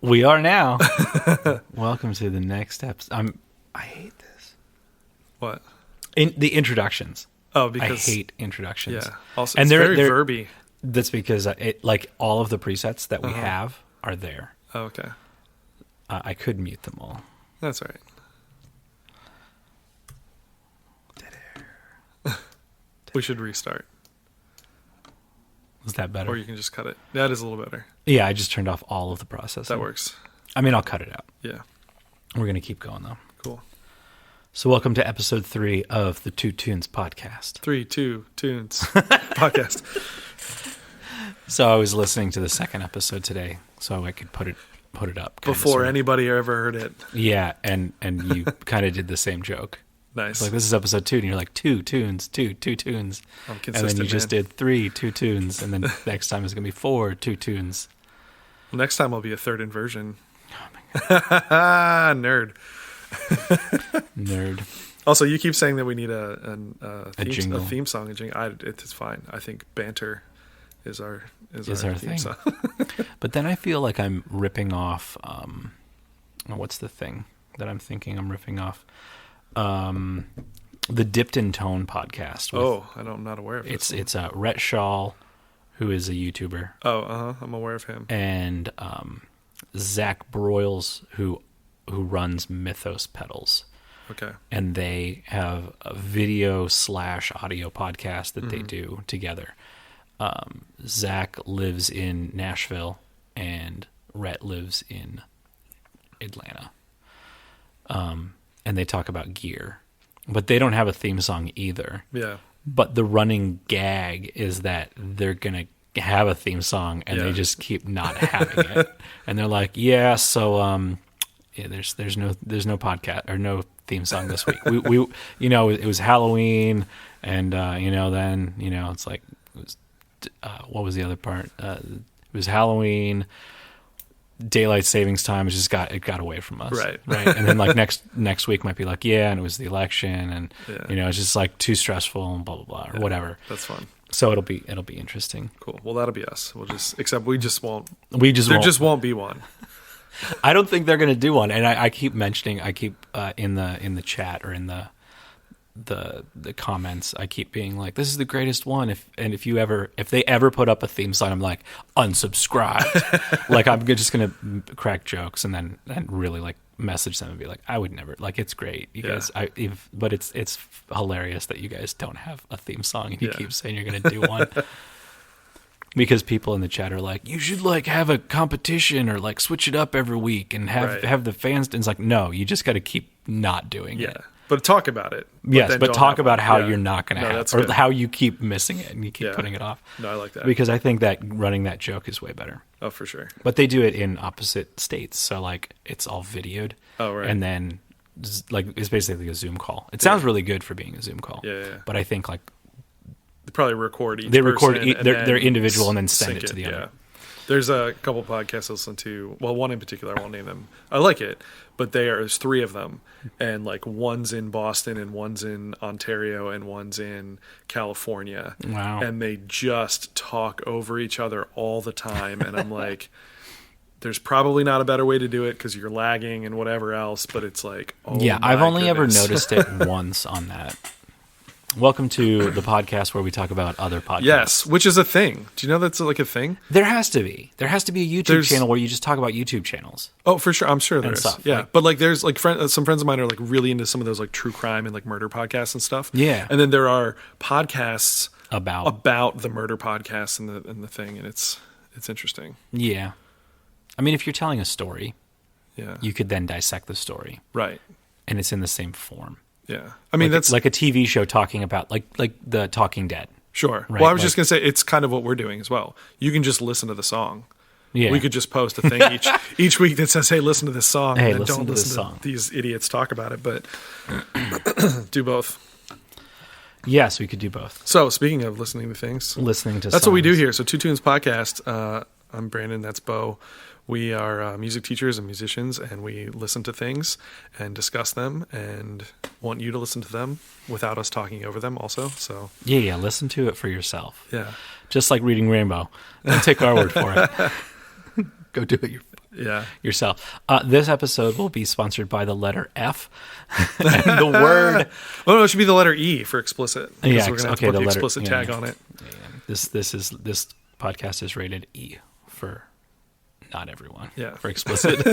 We are now. Welcome to the next episode. I hate this. What? The introductions. Oh, because I hate introductions. Yeah. Also, and it's very verby. That's because all of the presets that we have are there. Oh, okay. I could mute them all. That's all right. We should restart. Is that better? Or you can just cut it. That is a little better. Yeah, I just turned off all of the processing. That works. I mean, I'll cut it out. Yeah. We're going to keep going, though. Cool. So welcome to episode 3 of the Two Tunes podcast. 3, 2, Tunes podcast. So I was listening to the second episode today so I could put it up. Before anybody ever heard it. Yeah, and you kind of did the same joke. Nice. It's like, this is episode 2, and you're like, two tunes. I'm consistent, and then you just did 3 2 tunes, and then next time it's going to be 4 2 tunes. Well, next time I'll be a third inversion. Oh my God. Nerd. Nerd. Also, you keep saying that we need a theme song. It's fine. I think banter is our theme thing. song. But then I feel like I'm ripping off. What's the thing that I'm thinking I'm ripping off? The Dipped in Tone podcast. I'm not aware of this. It's Rhett Shaw, who is a YouTuber. I'm aware of him. And Zach Broyles, who runs Mythos Pedals. Okay. And they have a video/audio podcast that they do together. Zach lives in Nashville, and Rhett lives in Atlanta. And they talk about gear, but they don't have a theme song either. Yeah. But the running gag is that they're going to have a theme song and they just keep not having it. And they're like, there's no podcast or no theme song this week. We it was Halloween and, then, it's like, what was the other part? It was Halloween. Daylight savings time it got away from us, right? And then like next week might be like, and it was the election, and it's just like too stressful and blah blah blah or whatever. That's fun. So it'll be interesting. Cool. Well, that'll be us. There just won't be one. I don't think they're going to do one, and I keep mentioning, in the chat or in the comments, I keep being like, this is the greatest one. If they ever put up a theme song, I'm like, unsubscribe. Like, I'm just gonna crack jokes and really like message them and be like, I would never, like, it's great, you guys. But it's hilarious that you guys don't have a theme song and you keep saying you're gonna do one. Because people in the chat are like, you should like have a competition or like switch it up every week and have the fans. And it's like, no, you just got to keep not doing it. But talk about it. But talk about how you're not going to have, or good. how you keep missing it and you keep putting it off. No, I like that. Because I think that running that joke is way better. Oh, for sure. But they do it in opposite states. So like it's all videoed. Oh, right. And then like it's basically a Zoom call. It sounds really good for being a Zoom call. Yeah. But I think like they probably record each their individual and then send it to the other. Yeah. There's a couple podcasts I listen to. Well, one in particular, I won't name them. I like it, but there's 3 of them, and like one's in Boston, and one's in Ontario, and one's in California. Wow! And they just talk over each other all the time, and I'm like, there's probably not a better way to do it because you're lagging and whatever else. But it's like, I've only ever noticed it once on that. Welcome to the podcast where we talk about other podcasts. Yes, which is a thing. Do you know that's like a thing? There has to be. There has to be a YouTube channel where you just talk about YouTube channels. Oh, for sure. I'm sure there is. Stuff. Yeah, but like there's like some friends of mine are like really into some of those like true crime and like murder podcasts and stuff. Yeah. And then there are podcasts about the murder podcasts and the thing, and it's interesting. Yeah. I mean, if you're telling a story, you could then dissect the story. Right. And it's in the same form. Yeah, I mean that's like a TV show talking about like the Talking Dead. Sure. Right? Well, I was just gonna say it's kind of what we're doing as well. You can just listen to the song. Yeah. We could just post a thing each week that says, "Hey, listen to this song," and then don't listen to these idiots talk about it. But do both. Yes, we could do both. So, speaking of listening to things, that's songs. What we do here. So, Two Tunes Podcast. I'm Brandon. That's Bo. We are music teachers and musicians, and we listen to things and discuss them and want you to listen to them without us talking over them also. So listen to it for yourself. Yeah. Just like reading Rainbow. Don't take our word for it. Go do it Yeah. yourself. This episode will be sponsored by the letter F. And the word... Oh, no, it should be the letter E for explicit. Because Yeah, we're going to have okay, to put the the letter- explicit yeah, tag yeah. on it. This podcast is rated E for not everyone. Yeah. For explicit.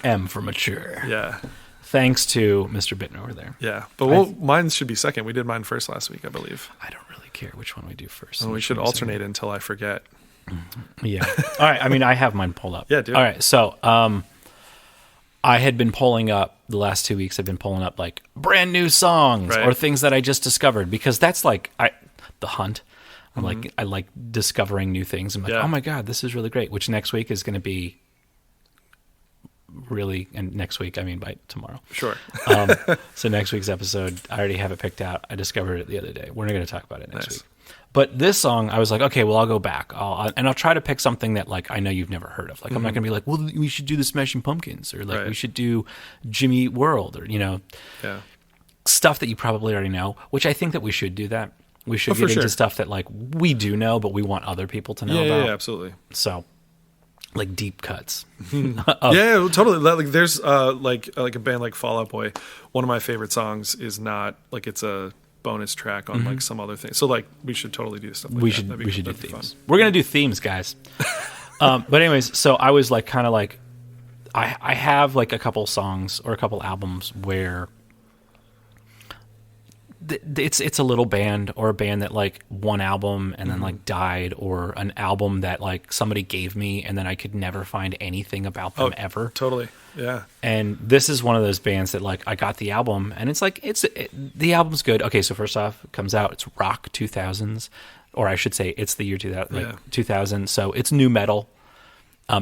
M for mature. Yeah. Thanks to Mr. Bitten over there. Yeah. But mine should be second. We did mine first last week, I believe. I don't really care which one we do first. And we should alternate until I forget. Yeah. All right. I mean, I have mine pulled up. Yeah, do it. All right. So, I had been pulling up the last 2 weeks. I've been pulling up like brand new songs Right. or things that I just discovered because that's like the hunt. I'm like, I like discovering new things. I'm like, Yeah. oh my God, this is really great. Which next week is going to be really, and next week, I mean by tomorrow. Sure. So next week's episode, I already have it picked out. I discovered it the other day. We're not going to talk about it next Nice. week. But this song, I was like, okay, well, I'll go back. I'll try to pick something that like I know you've never heard of. Like I'm not going to be like, well, we should do the Smashing Pumpkins, or like Right. we should do Jimmy Eat World, or Yeah. stuff that you probably already know. Which I think that we should do that. We should Oh, get for into sure. stuff that like we do know, but we want other people to know Yeah, about. yeah, absolutely. So, like deep cuts. Yeah, totally. Like there's like a band like Fall Out Boy. One of my favorite songs is not like it's a bonus track on like some other thing. So like we should totally do stuff like we that. should That'd be we should do that'd be themes. fun. We're gonna do themes, guys. But anyways, so I was like kind of like I have like a couple songs or a couple albums where it's a little band or a band that like one album and then like died, or an album that like somebody gave me and then I could never find anything about them ever. Totally. Yeah. And this is one of those bands that like I got the album and it's like the album's good. Okay, so first off, it comes out, it's rock 2000s, or I should say it's the year 2000, Yeah. 2000. So it's new metal.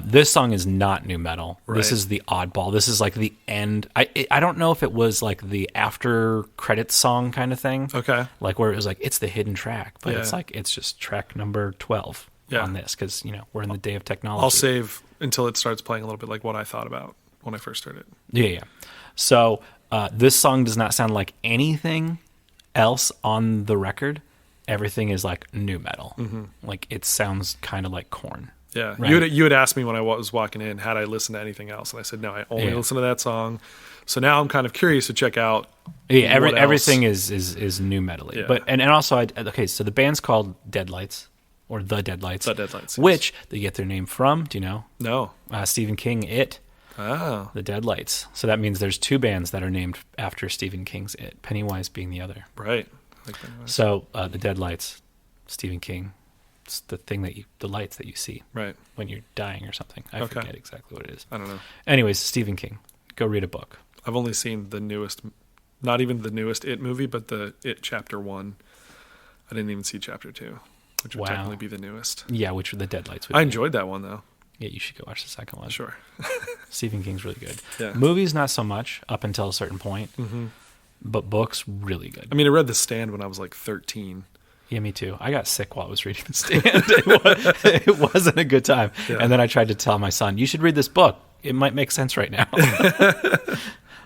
This song is not new metal. Right. This is the oddball. This is like the end. I don't know if it was like the after credits song kind of thing. Okay. Like where it was like it's the hidden track, but Yeah. it's like it's just track number 12 Yeah. on this because we're in the day of technology. I'll save until it starts playing a little bit like what I thought about when I first heard it. Yeah. So this song does not sound like anything else on the record. Everything is like new metal. Like it sounds kind of like Korn. Yeah. Right. You had asked me when I was walking in, had I listened to anything else? And I said, no, I only Yeah. listened to that song. So now I'm kind of curious to check out. Yeah, what else. everything is new metally. Yeah. But and also okay, so the band's called Deadlights or The Deadlights. The Deadlights, yes. Which they get their name from, do you know? No. Stephen King, It, Oh. The Deadlights. So that means there's two bands that are named after Stephen King's It, Pennywise being the other. Right. Like that. So The Deadlights, Stephen King, it's the thing the lights that you see Right. when you're dying or something. I Okay. forget exactly what it is. I don't know. Anyways, Stephen King. Go read a book. I've only seen the newest, not even the newest It movie, but the It Chapter 1. I didn't even see Chapter 2, which would Wow. technically be the newest. Yeah, which the Deadlights would I be. enjoyed that one, though. Yeah, you should go watch the second one. Sure. Stephen King's really good. Yeah. Movies, not so much up until a certain point. Mm-hmm. But books, really good. I mean, I read The Stand when I was like 13. Yeah, me too. I got sick while I was reading The Stand. It wasn't a good time. Yeah. And then I tried to tell my son, you should read this book. It might make sense right now.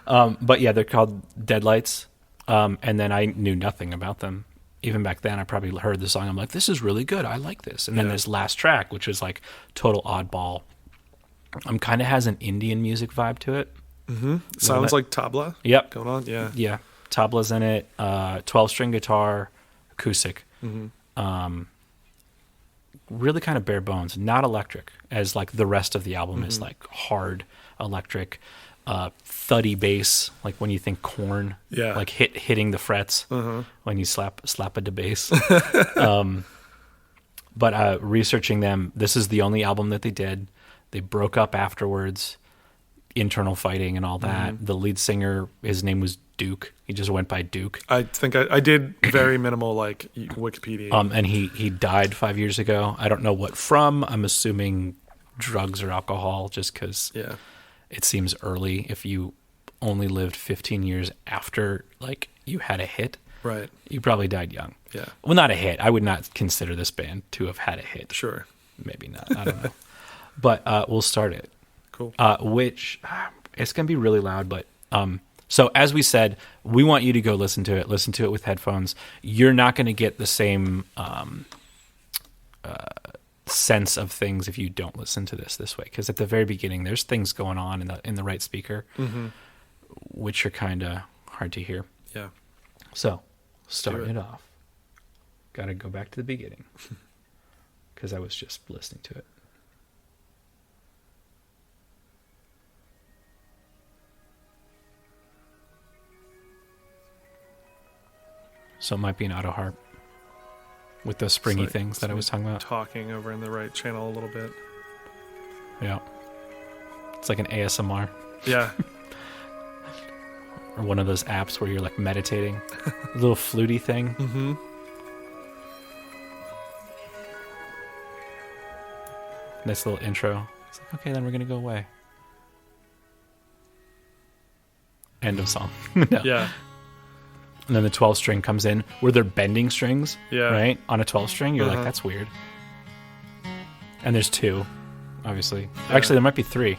But yeah, they're called Deadlights. And then I knew nothing about them. Even back then, I probably heard the song. I'm like, this is really good. I like this. And then Yeah. this last track, which was like total oddball, kind of has an Indian music vibe to it. Sounds like tabla Yep. going on. Yeah. Yeah. Tabla's in it. 12-string guitar, acoustic. Really kind of bare bones. Not electric, as like the rest of the album is like hard electric. Thuddy bass, like when you think Korn. Yeah. Like hitting the frets when you slap a da bass. But researching them, this is the only album that they did. They broke up afterwards. Internal fighting and all that. The lead singer, his name was Duke. He just went by Duke. I think I did very minimal like Wikipedia. And he died 5 years ago. I don't know what from. I'm assuming drugs or alcohol, just because yeah. it seems early. If you only lived 15 years after like you had a hit, Right. you probably died young. Yeah. Well, not a hit. I would not consider this band to have had a hit. Sure. Maybe not. I don't know. But we'll start it. Cool. Which it's going to be really loud, but so as we said, we want you to go listen to it with headphones. You're not going to get the same sense of things if you don't listen to this way, because at the very beginning there's things going on in the right speaker, which are kind of hard to hear. Yeah. So starting it off, gotta go back to the beginning because I was just listening to it. So it might be an auto harp with those springy things that I was talking about. Talking over in the right channel a little bit. Yeah. It's like an ASMR. Yeah. Or one of those apps where you're like meditating. A little fluty thing. Mm-hmm. Nice little intro. It's like, okay, then we're going to go away. End of song. No. Yeah. And then the 12 string comes in where they're bending strings, right? On a 12 string, you're like, that's weird. And there's two, obviously. Yeah. Actually, there might be three.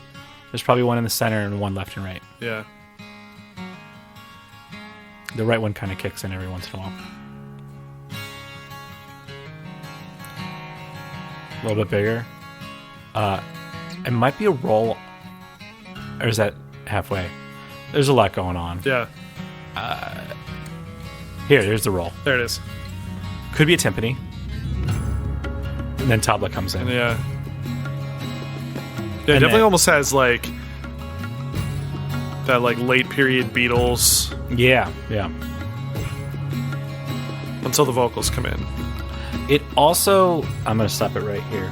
There's probably one in the center and one left and right. Yeah. The right one kind of kicks in every once in a while. A little bit bigger. It might be a roll, or is that halfway? There's a lot going on. Yeah. There's the roll. There it is. Could be a timpani. And then tabla comes in. Yeah. Yeah, it definitely almost has like that like late period Beatles. Yeah, yeah. Until the vocals come in. It also, I'm going to stop it right here.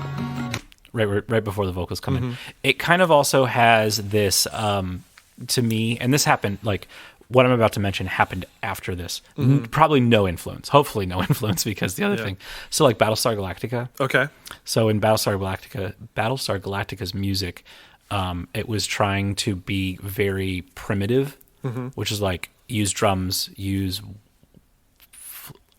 Right before the vocals come in. It kind of also has this, to me, and this happened, like, what I'm about to mention happened after this. Probably no influence. Hopefully no influence, because the other thing. So, like, Battlestar Galactica. Okay. So, in Battlestar Galactica's music, it was trying to be very primitive, which is like, use drums, use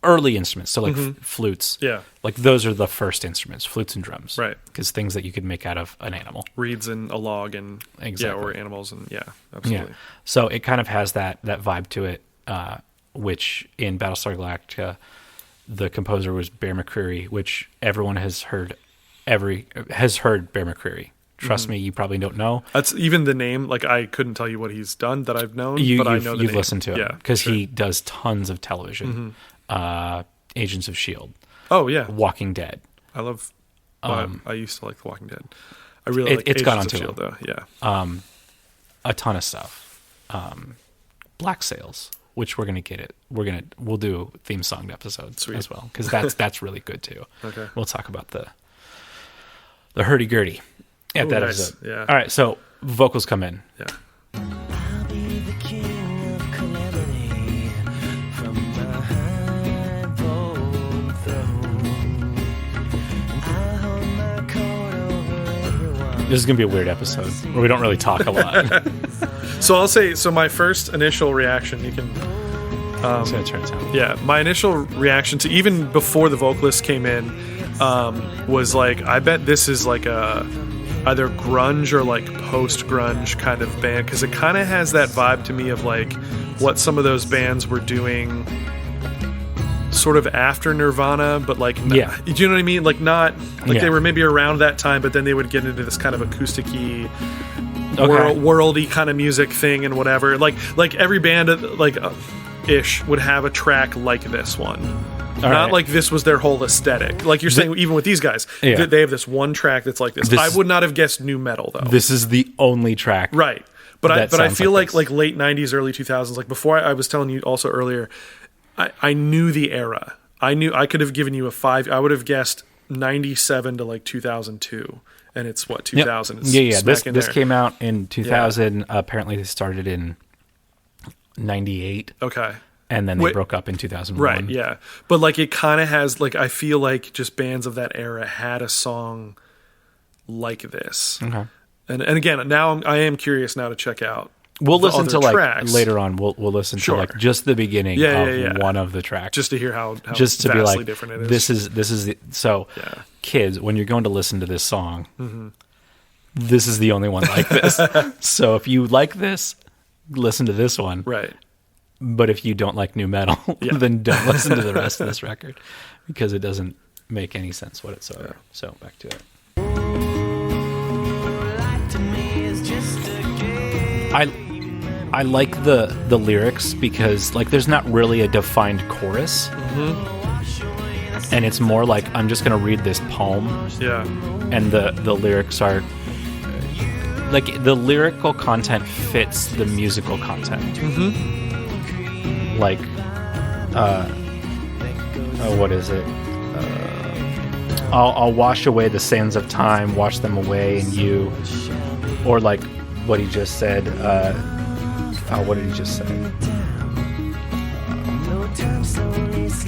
early instruments, so like flutes. Yeah. Like those are the first instruments, flutes and drums. Right. Because things that you could make out of an animal. Reeds and a log and exactly. or animals and absolutely. Yeah. So it kind of has that vibe to it, which in Battlestar Galactica, the composer was Bear McCreary, which everyone has heard Bear McCreary. Trust me, you probably don't know. That's even the name. Like, I couldn't tell you what he's done that I've known, but I know the you've name. listened to him because sure. he does tons of television. Agents of S.H.I.E.L.D. Oh, yeah. Walking Dead. I love... I used to like The Walking Dead. I really like It's Agents gone on of too S.H.I.E.L.D., though. Yeah. A ton of stuff. Black Sails, which we're gonna get it. We'll do theme song episodes as well, because that's really good too. Okay. We'll talk about the hurdy-gurdy at that nice. episode. Yeah. All right, so vocals come in. Yeah. I'll be the king of calamity from behind the throne. I'll hold my coat over everyone. This is gonna be a weird episode where we don't really talk a lot. So I'll say, my first initial reaction, you can... I'm just gonna turn it down. Yeah, my initial reaction to even before the vocalist came in was like, I bet this is like a either grunge or like post-grunge kind of band, because it kind of has that vibe to me of like what some of those bands were doing sort of after Nirvana, but like, do you know what I mean? Like not like they were maybe around that time, but then they would get into this kind of acoustic-y, worldy kind of music thing and whatever. Like every band like ish would have a track like this one. Not like this was their whole aesthetic. Like you're saying, even with these guys, they have this one track that's like this. I would not have guessed nu metal, though. This is the only track. Right. But I feel like this. late 90s, early 2000s, like before I was telling you also earlier, I knew the era. I could have given you a 5. I would have guessed 97 to like 2002. And it's what, 2000? Yep. This came out in 2000. Apparently they started in 98. Okay. And then they broke up in 2001. Right, yeah. But like it kind of has, like, I feel like just bands of that era had a song like this. Okay. And again, now I am curious now to check out. We'll listen to tracks. Like later on. We'll listen to like just the beginning of one of the tracks, just to hear how just to vastly be like different it is. This is kids, when you're going to listen to this song, this is the only one like this. So if you like this, listen to this one. Right. But if you don't like nu metal, then don't listen to the rest of this record, because it doesn't make any sense whatsoever. Yeah. So back to it. I like the lyrics because like there's not really a defined chorus, and it's more like I'm just gonna read this poem, Yeah. and the lyrics are like the lyrical content fits the musical content. Like, what is it? I'll wash away the sands of time, wash them away in you, or like what he just said. What did he just say?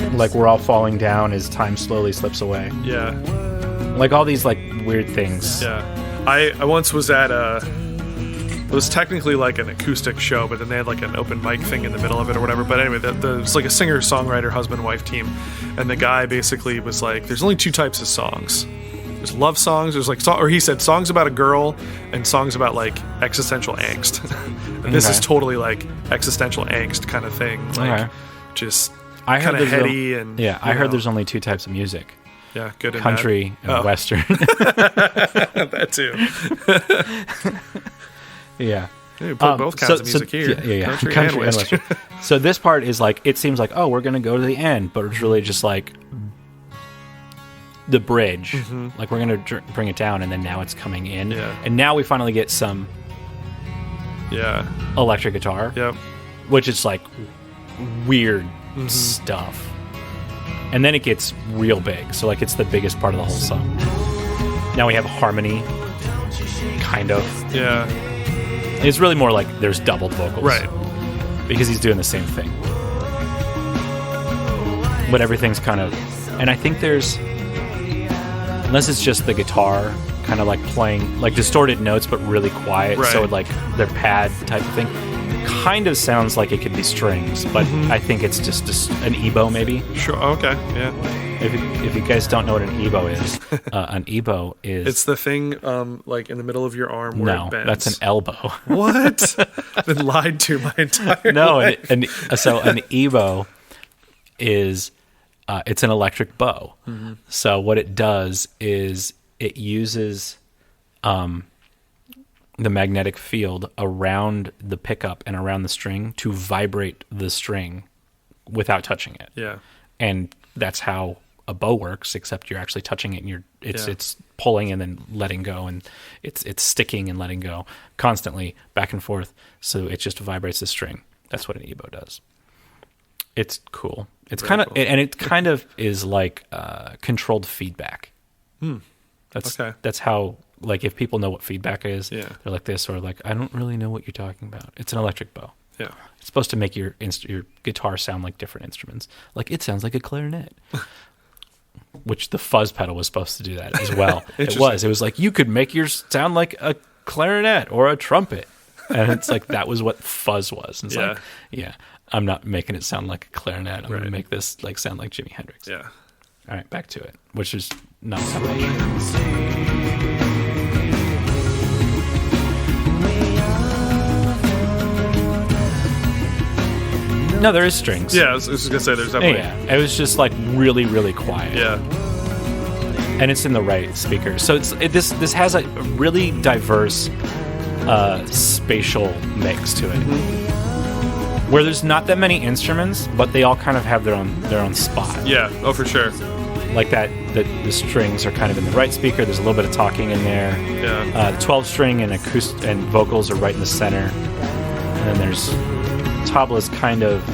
Like we're all falling down as time slowly slips away. Yeah. Like all these like weird things. Yeah. I once was at it was technically like an acoustic show, but then they had like an open mic thing in the middle of it or whatever. But anyway, it was like a singer-songwriter, husband-wife team. And the guy basically was like, there's only two types of songs. There's love songs, there's like, or he said songs about a girl and songs about like existential angst. And this is totally like existential angst kind of thing. Like just kind of heady and... Yeah, I heard there's only two types of music. Yeah, good and country and Western. That too. Yeah. You put both kinds of music here. Yeah. Country and Western. So this part is like, it seems like, oh, we're going to go to the end, but it's really just like the bridge. Like we're going to bring it down, and then now it's coming in. Yeah. And now we finally get some electric guitar. Yep. Which is like weird stuff. And then it gets real big. So like it's the biggest part of the whole song. Now we have harmony. Kind of. Yeah. It's really more like there's doubled vocals. Right. Because he's doing the same thing. But everything's kind of... And I think there's... Unless it's just the guitar kind of like playing like distorted notes but really quiet. Right. So it like their pad type of thing. Kind of sounds like it could be strings, but I think it's just an EBow maybe. Sure. Okay. Yeah. If you guys don't know what an EBow is, an EBow is... It's the thing like in the middle of your arm where it bends. That's an elbow. What? I've been lied to my entire life. So an EBow is it's an electric bow. So what it does is it uses the magnetic field around the pickup and around the string to vibrate the string without touching it. Yeah. And that's how a bow works, except you're actually touching it and it's pulling and then letting go, and it's sticking and letting go constantly back and forth. So it just vibrates the string. That's what an EBow does. It's cool. It's kind of cool. And it kind of is like controlled feedback. That's how, like, if people know what feedback is, they're like this, or like, I don't really know what you're talking about. It's an electric bow. Yeah. It's supposed to make your guitar sound like different instruments. Like, it sounds like a clarinet. Which the fuzz pedal was supposed to do that as well. It was like, you could make yours sound like a clarinet or a trumpet. And it's like, that was what fuzz was. And it's like, I'm not making it sound like a clarinet. I'm going to make this like sound like Jimi Hendrix. Yeah. All right, back to it, which is not something. No, there is strings. Yeah, I was just going to say there's definitely... Yeah, it was just like really, really quiet. Yeah. And it's in the right speaker. So this has a really diverse spatial mix to it. Where there's not that many instruments, but they all kind of have their own spot. Yeah, oh for sure. Like that, the strings are kind of in the right speaker. There's a little bit of talking in there. Yeah. 12-string and acoustic and vocals are right in the center. And then there's tabla's kind of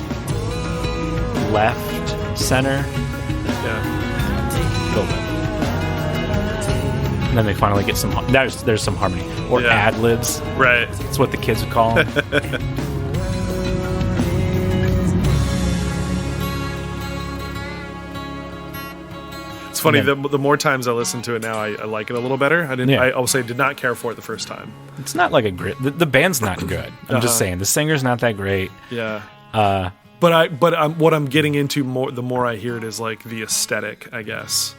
left center. Yeah. A little bit. And then they finally get some. There's some harmony or ad libs. Right. That's what the kids would call them. It's funny, the more times I listen to it now, I like it a little better. I'll say did not care for it the first time. It's not like a great... The band's not good. I'm just saying. The singer's not that great. Yeah. But what I'm getting into the more I hear it is like the aesthetic, I guess.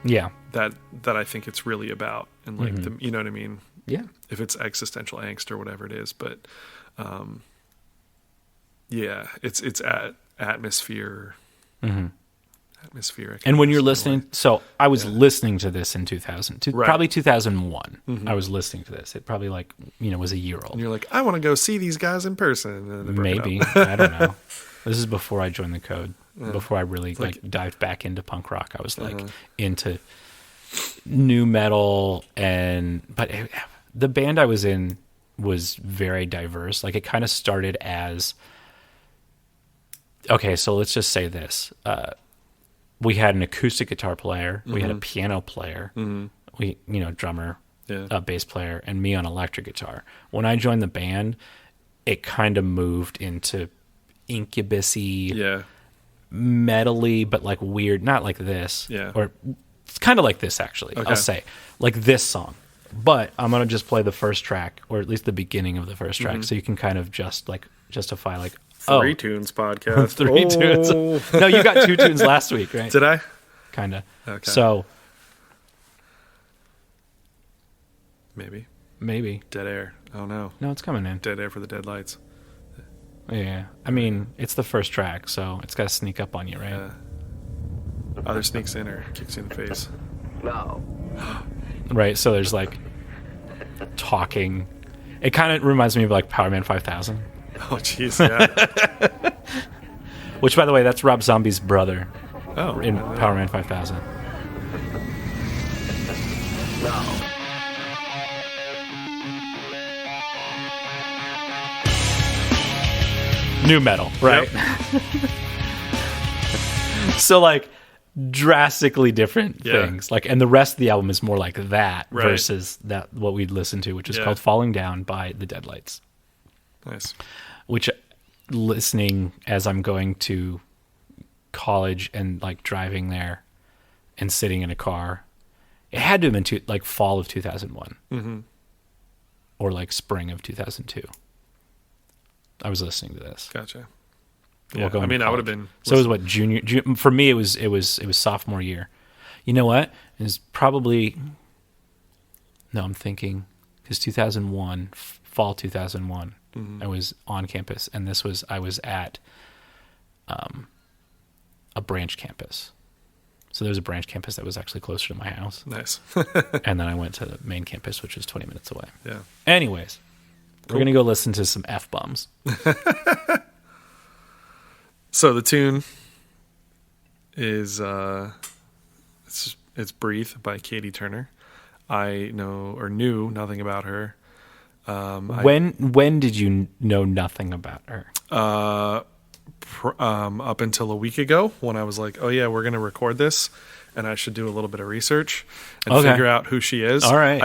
Yeah. That I think it's really about. And like, you know what I mean? Yeah. If it's existential angst or whatever it is. But yeah, it's atmosphere. Atmospheric. And when you're listening, so I was listening to this in 2000, Right. probably 2001. I was listening to this. It probably was a year old. And you're like, I want to go see these guys in person. And then they broke it Maybe. up. I don't know. This is before I joined the Code. Before I really dived back into punk rock. I was into new metal but the band I was in was very diverse. Like it kind of started as, okay, so let's just say this. We had an acoustic guitar player, we had a piano player, we drummer, a bass player, and me on electric guitar. When I joined the band, it kind of moved into Incubus-y, metal-y, but like weird, not like this. Or it's kind of like this actually. Okay. I'll say like this song. But I'm gonna just play the first track, or at least the beginning of the first track, so you can kind of just like justify like Three Tunes podcast. Three tunes. No, you got 2 tunes last week, right? Did I? Kind of. Okay. So maybe Dead Air. Oh no, it's coming in. Dead Air for the Deadlights. Yeah, I mean it's the first track, so it's got to sneak up on you, right? Either sneaks in or kicks you in the face. No. Right. So there's like talking. It kind of reminds me of like Power Man 5000. Oh jeez, yeah. Which, by the way, that's Rob Zombie's brother Oh, in Power Man 5000. No. New metal, right? So like drastically different things. Like, and the rest of the album is more like that versus that what we'd listen to, which is called Falling Down by the Deadlights. Nice. Which, listening as I'm going to college and like driving there and sitting in a car, it had to have been like fall of 2001 or like spring of 2002. I was listening to this. Gotcha. While Yeah, going I mean, to I would have college. been. So it was what, junior for me it was sophomore year. You know what? It was probably, no, I'm thinking, because 2001, fall 2001, I was on campus, and I was at a branch campus. So there was a branch campus that was actually closer to my house. Nice. And then I went to the main campus, which was 20 minutes away. Yeah. Anyways, we're going to go listen to some F-bombs. So the tune is it's "Breathe" by Catie Turner. I knew nothing about her. When did you know nothing about her? Up until a week ago, when I was like, "Oh yeah, we're going to record this, and I should do a little bit of research and figure out who she is." All right.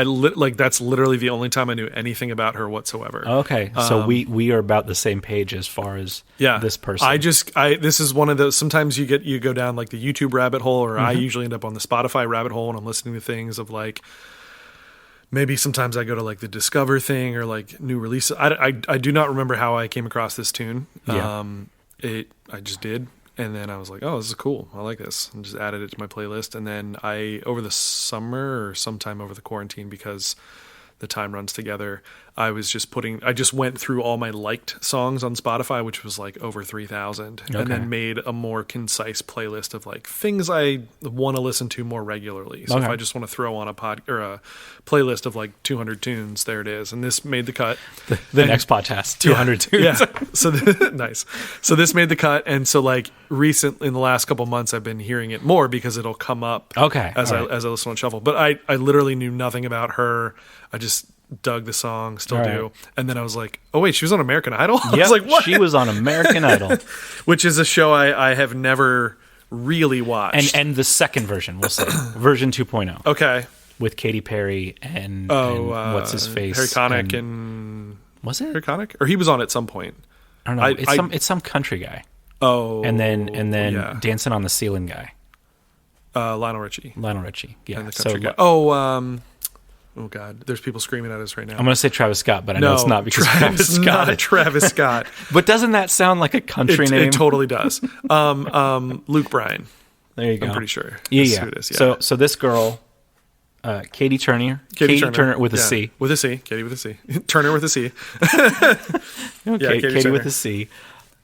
That's literally the only time I knew anything about her whatsoever. Okay, so we are about the same page as far as this person. This is one of those. Sometimes you go down like the YouTube rabbit hole, or I usually end up on the Spotify rabbit hole, and I'm listening to things of like. Maybe sometimes I go to like the Discover thing or like new releases. I do not remember how I came across this tune. Yeah. I just did. And then I was like, oh, this is cool. I like this. And just added it to my playlist. And then over the summer or sometime over the quarantine, because the time runs together, I just went through all my liked songs on Spotify, which was like over 3,000, and then made a more concise playlist of like things I want to listen to more regularly. So if I just want to throw on a playlist of like 200 tunes, there it is. And this made the cut. The next podcast, 200 tunes. Yeah. So nice. So this made the cut. And so like in the last couple months, I've been hearing it more because it'll come up as I listen on shuffle. But I literally knew nothing about her. I just dug the song, still do. And then I was like, oh wait, she was on American Idol? I was like, what? She was on American Idol. Which is a show I have never really watched. And the second version, we'll say. Version 2.0. Okay. With Katy Perry and what's his face? Harry Connick and was it? Harry Connick? Or he was on at some point. I don't know. It's some country guy. Oh. And then Dancing on the Ceiling guy. Lionel Richie. Yeah. And the country guy. Oh God! There's people screaming at us right now. I'm going to say Travis Scott, but I know it's not because Travis Scott. Not Travis Scott. But doesn't that sound like a country name? It totally does. Luke Bryan. There you go. I'm pretty sure. Yeah. Who it is, yeah. So this girl, Katie Turner. Katie Turner with a C. With a C. Katie with a C. Turner with a C. Okay, Katie with a C.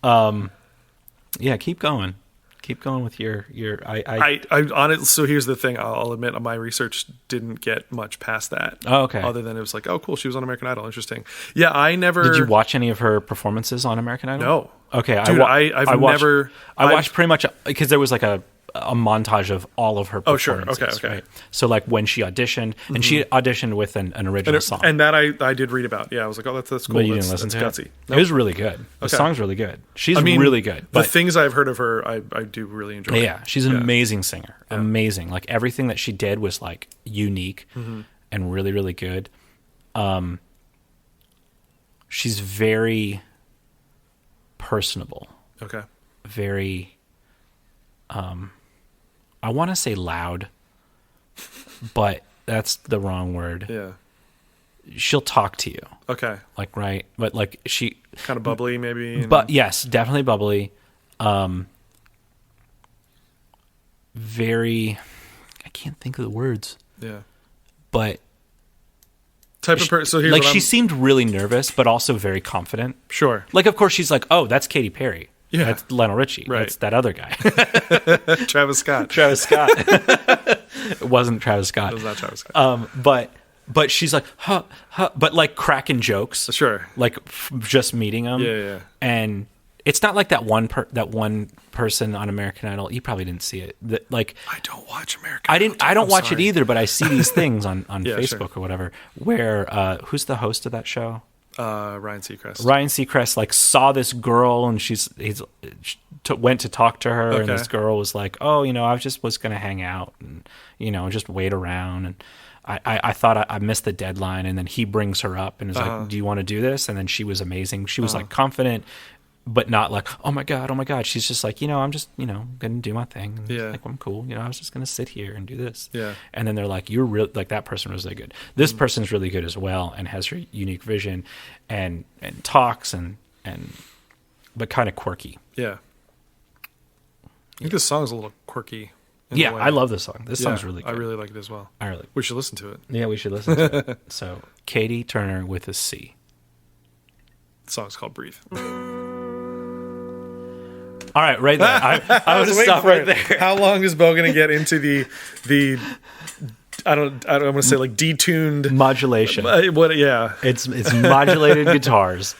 Yeah, keep going. Keep going with your. I honestly, so here's the thing. I'll admit my research didn't get much past that. Oh, okay. Other than it was like, oh, cool, she was on American Idol. Interesting. Yeah, I never. Did you watch any of her performances on American Idol? No. Okay, Dude, I've never. I watched pretty much because there was like a montage of all of her performances. Oh, sure. Okay. Right? So like when she auditioned, and she auditioned with an original song. And that I did read about. Yeah, I was like, oh, that's cool. But you didn't listen to gutsy. it? Nope. It was really good. The song's really good. She's really good. The things I've heard of her, I do really enjoy. Yeah, she's an amazing singer. Yeah. Amazing. Like everything that she did was like unique and really, really good. She's very personable. Okay. Very, I want to say loud, but that's the wrong word. Yeah. She'll talk to you. Okay. Like, right. But like she kind of bubbly maybe. But yes, definitely bubbly. Very, I can't think of the words. Yeah. But type of person. So here's like she seemed really nervous, but also very confident. Sure. Like, of course, she's like, "Oh, that's Katy Perry. Yeah, that's Lionel Richie. Right. That's that other guy, Travis Scott. Travis Scott. It wasn't Travis Scott. It was not Travis Scott. But she's like, huh, but like cracking jokes. Sure. Like just meeting him. Yeah. And it's not like that one person on American Idol. You probably didn't see it. Like I don't watch American Idol. I don't watch it either, but I see these things on Yeah, Facebook or whatever. Where who's the host of that show? Ryan Seacrest. Ryan Seacrest like saw this girl and he went to talk to her and this girl was like, oh, I was gonna hang out and just wait around, and I thought I missed the deadline, and then he brings her up and is like, do you want to do this? And then she was amazing. She was like confident, but not like, oh my god. She's just like, I'm just gonna do my thing. And yeah, like, I'm cool. I was just gonna sit here and do this. Yeah. And then they're like, you're real. Like that person was really good. This person's really good as well and has her unique vision, and talks and but kind of quirky. Yeah. I think this song's a little quirky. Yeah, I love this song. This song's really good. I really like it as well. We should listen to it. Yeah, we should listen to it. So, Catie Turner with a C. The song's called Breathe. All right, right there. I would stop right there. How long is Bo going to get into the I don't want to say like detuned modulation? Yeah, it's modulated guitars.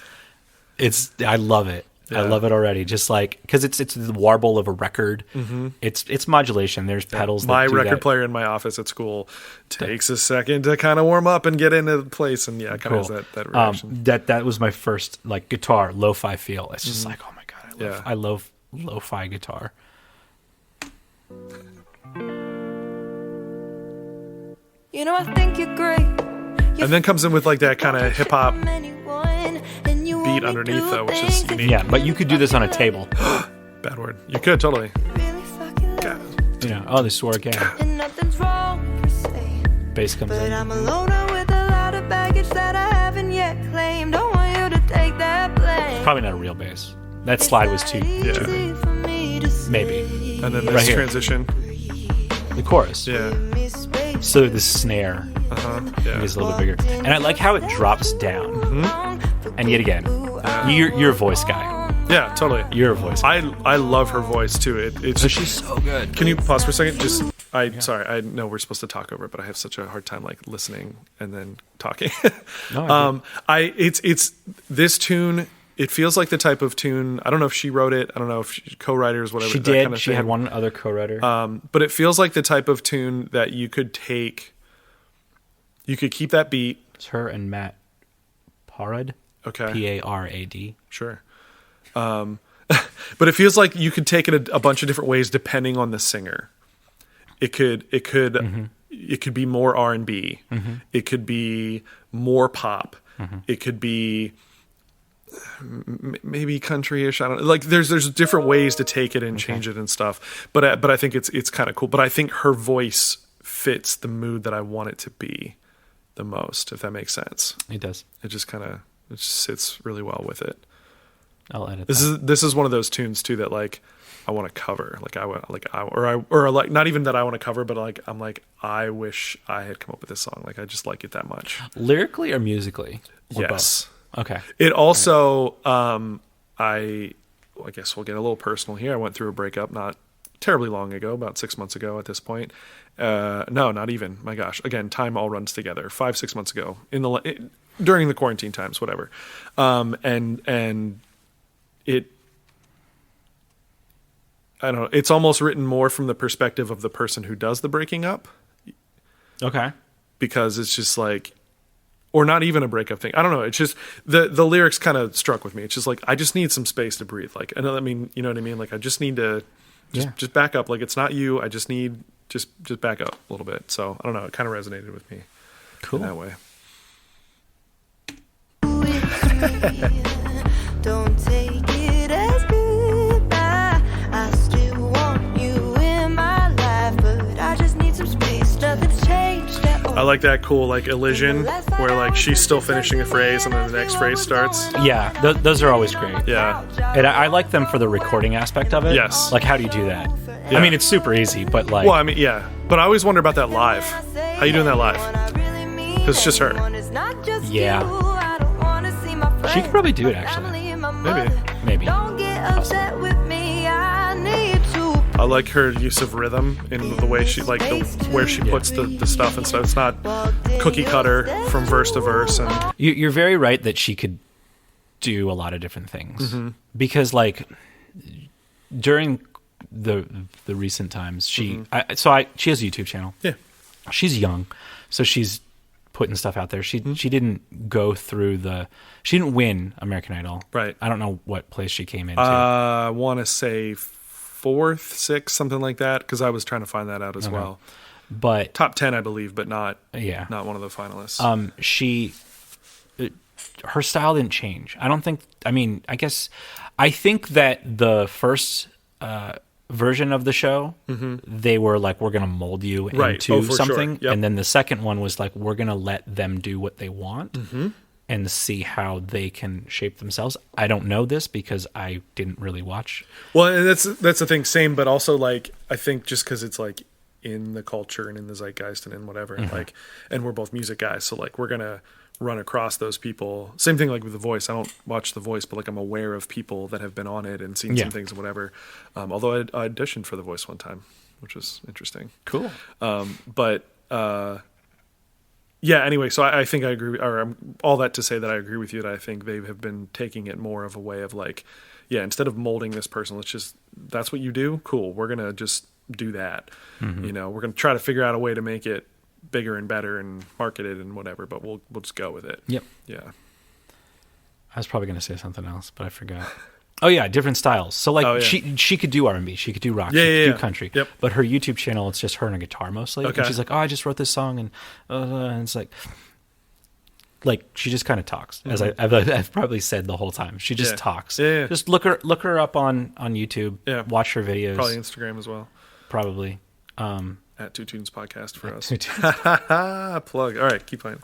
I love it. Yeah. I love it already. Just like because it's the warble of a record. Mm-hmm. It's modulation. There's pedals. My record player in my office at school takes a second to kind of warm up and get into place, and kind of has that reaction. That was my first like guitar lo-fi feel. It's just like, oh my god, I love lo-fi guitar. I think you're great. And then comes in with like that kind of hip hop beat underneath though, which is unique. Yeah, but you could do this on a table. Bad word. You could totally. Oh, they swore again. Bass comes in. I'm a loner with a lot of baggage that I haven't yet claimed. Don't want you to take that blame. It's probably not a real bass. That slide was too maybe. And then this transition. The chorus. Yeah. So the snare is a little bit bigger. And I like how it drops down. Mm-hmm. And yet again, you're a voice guy. Yeah, totally. You're a voice guy. I love her voice too. It's she's so good. Can you pause for a second? Sorry, I know we're supposed to talk over it, but I have such a hard time like listening and then talking. No, it's this tune. It feels like the type of tune. I don't know if she wrote it. I don't know if co-writers, whatever. She did. Kind of she had one other co-writer. But it feels like the type of tune that you could take. You could keep that beat. It's her and Matt Parad. Okay. Parad. Sure. But it feels like you could take it a bunch of different ways depending on the singer. It could be more R&B. Mm-hmm. It could be more pop. Mm-hmm. It could be maybe country-ish. I don't know. Like there's different ways to take it and change it and stuff. But I think it's kind of cool. But I think her voice fits the mood that I want it to be the most, if that makes sense. It does. It just sits really well with it. I'll edit. This is one of those tunes too that like I want to cover. Like not even that I want to cover, but like I'm like I wish I had come up with this song. Like I just like it that much. Lyrically or musically? Or yes. Both? Okay. It also I guess we'll get a little personal here. I went through a breakup not terribly long ago, about 6 months ago at this point. No, not even. My gosh. Again, time all runs together. 5-6 months ago during the quarantine times, whatever. And it, I don't know. It's almost written more from the perspective of the person who does the breaking up, Okay. because it's just like, or not even a breakup thing. I don't know. It's just the lyrics kind of struck with me. It's just like, I just need some space to breathe. Like, and I mean, you know what I mean? Like, I just need to just back up. Like, it's not you. I just need just back up a little bit. So I don't know. It kind of resonated with me Cool. in that way. Don't take it as goodbye. I still want you in my life, but I just need some space. Nothing's changed at all. I like that cool like elision where like she's still finishing a phrase and then the next phrase starts. Yeah, those are always great. Yeah. And I like them for the recording aspect of it. Yes. Like, how do you do that? Yeah. I mean, it's super easy, but like... Well, I mean, yeah. But I always wonder about that live. How you doing that live? Because it's just her. Yeah. She could probably do it, actually. Maybe. Don't get upset with me. I need to. I like her use of rhythm in the way she, like, where she puts the stuff and stuff. It's not cookie cutter from verse to verse. And You're very right that she could do a lot of different things. Mm-hmm. Because, like, during the recent times, she has a YouTube channel. yeah. She's young, so she's putting stuff out there. She didn't go through she didn't win American Idol. Right. I don't know what place she came into. I want to say 4th, 6th, something like that, because I was trying to find that out as well. But Top 10, I believe, but not yeah, not one of the finalists. her style didn't change. I don't think. I mean, I think that the first version of the show, they were like, we're going to mold you into for something, sure. Yep. and then the second one was like, we're going to let them do what they want. And see how they can shape themselves. I don't know this because I didn't really watch. Well, and that's the thing. Same, but also like I think just because it's like in the culture and in the zeitgeist and in whatever, and like, and we're both music guys, so like we're gonna run across those people. Same thing like with The Voice. I don't watch The Voice, but like I'm aware of people that have been on it and seen some things and whatever. Although I auditioned for The Voice one time, which was interesting. Cool. Yeah, anyway, so I think I agree, or all that to say that I agree with you, that I think they have been taking it more of a way of like, yeah, instead of molding this person, that's what you do? Cool, we're going to just do that. You know, we're going to try to figure out a way to make it bigger and better and market it and whatever, but we'll just go with it. Yep. Yeah. I was probably going to say something else, but I forgot. Oh yeah, different styles. So like she could do R&B, she could do rock, she could do country. Yep. But her YouTube channel, it's just her and a guitar mostly. Okay. And she's like, oh, I just wrote this song, and it's like she just kind of talks, as I've probably said the whole time. She just talks. Yeah. Just look her up on YouTube. Yeah. Watch her videos. Probably Instagram as well. Probably. At Two Tunes Podcast for us. Two Tunes. Plug. All right, keep playing.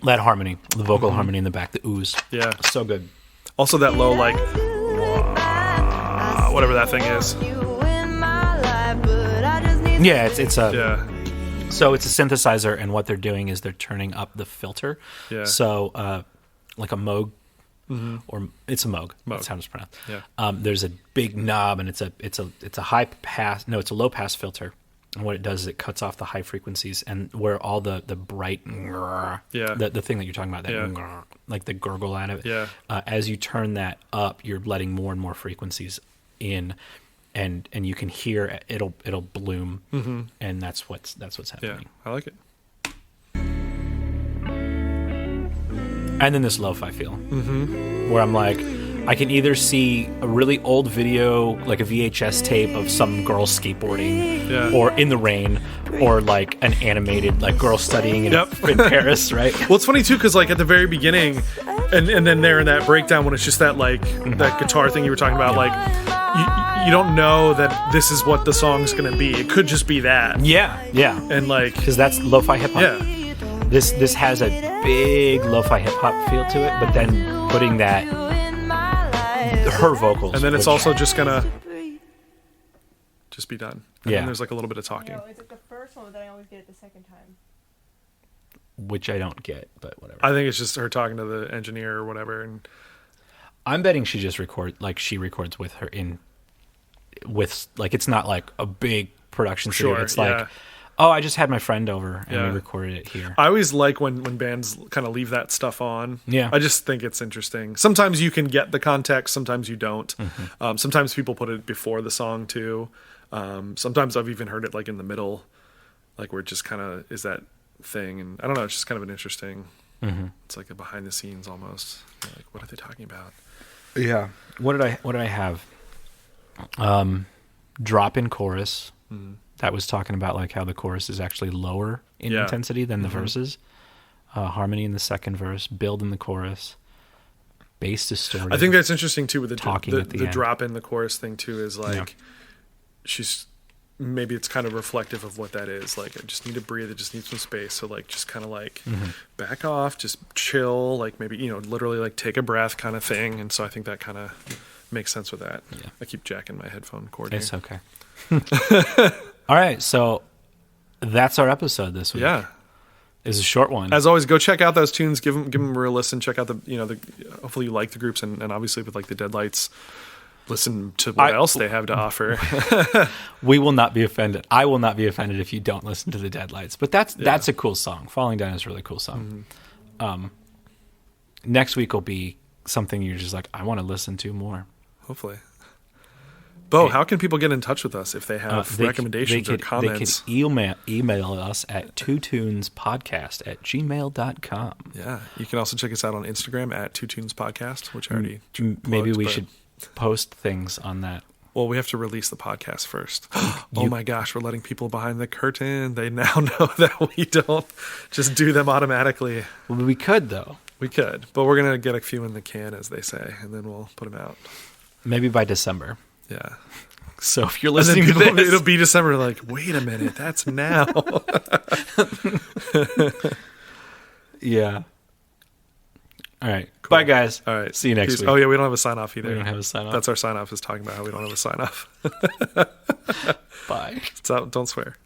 That harmony, the vocal harmony in the back, the ooze. Yeah. So good. Also that low, like, whatever that thing is. Yeah, it's a... Yeah. So it's a synthesizer, and what they're doing is they're turning up the filter. Yeah. So, like a Moog, or it's a Moog. That's how it's pronounced. Yeah. There's a big knob, and it's a high pass. No, it's a low pass filter. And what it does is it cuts off the high frequencies, and where all the bright, the thing that you're talking about, that like the gurgle out of it. Yeah. As you turn that up, you're letting more and more frequencies in, and you can hear it'll bloom, and that's what's happening. Yeah, I like it. And then this lo-fi feel, where I'm like, I can either see a really old video, like a VHS tape of some girl skateboarding, or in the rain, or like an animated like girl studying in Paris, right? Well, it's funny too because like at the very beginning, and then there in that breakdown when it's just that like that guitar thing you were talking about, like you don't know that this is what the song's gonna be. It could just be that. Yeah, and like because that's lo-fi hip hop. Yeah. This has a big lo-fi hip hop feel to it, but then putting that. Her vocals, and then it's also just gonna just be done. And Yeah. then there's like a little bit of talking. No, it's like the first one, but then I always get it the second time. which I don't get, but whatever. I think it's just her talking to the engineer or whatever. And I'm betting she just she records with her with like, it's not like a big production studio. Sure, It's like, oh, I just had my friend over and we recorded it here. I always like when bands kind of leave that stuff on. Yeah. I just think it's interesting. Sometimes you can get the context, sometimes you don't. Mm-hmm. Sometimes people put it before the song too. Sometimes I've even heard it like in the middle, like where it just kind of is that thing. And I don't know, it's just kind of an interesting, it's like a behind the scenes almost. You're like, what are they talking about? Yeah. What did I have? Drop in chorus. That was talking about like how the chorus is actually lower in intensity than the verses. Harmony in the second verse, build in the chorus, bass distorted. I think that's interesting too with the end. drop in the chorus thing too is like she's maybe it's kind of reflective of what that is. Like, I just need to breathe. I just need some space. So like, just kind of like back off, just chill, like maybe, literally like take a breath kind of thing. And so I think that kind of makes sense with that. Yeah. I keep jacking my headphone cord. It's okay. All right. So that's our episode this week. Yeah. It's a short one. As always, go check out those tunes. Give them a real listen. Check out hopefully you like the groups and obviously with like the Deadlights, listen to what else they have to offer. We will not be offended. I will not be offended if you don't listen to the Deadlights. But that's a cool song. Falling Down is a really cool song. Next week will be something you're just like, I want to listen to more. Hopefully. Bo, how can people get in touch with us if they have recommendations or comments? They could email us at twotunespodcast@gmail.com. Yeah. You can also check us out on Instagram at twotunespodcast, which I already maybe we should post things on that. Well, we have to release the podcast first. Oh my gosh, we're letting people behind the curtain. They now know that we don't just do them automatically. Well, we could, though. We could, but we're going to get a few in the can, as they say, and then we'll put them out. Maybe by December. Yeah. So if you're listening to this, it'll be December. Like, wait a minute, that's now. Yeah. All right. Cool. Bye, guys. All right. See you next week. Oh, yeah, we don't have a sign-off either. We don't have a sign-off. That's our sign-off, is talking about how we don't have a sign-off. Bye. So, don't swear.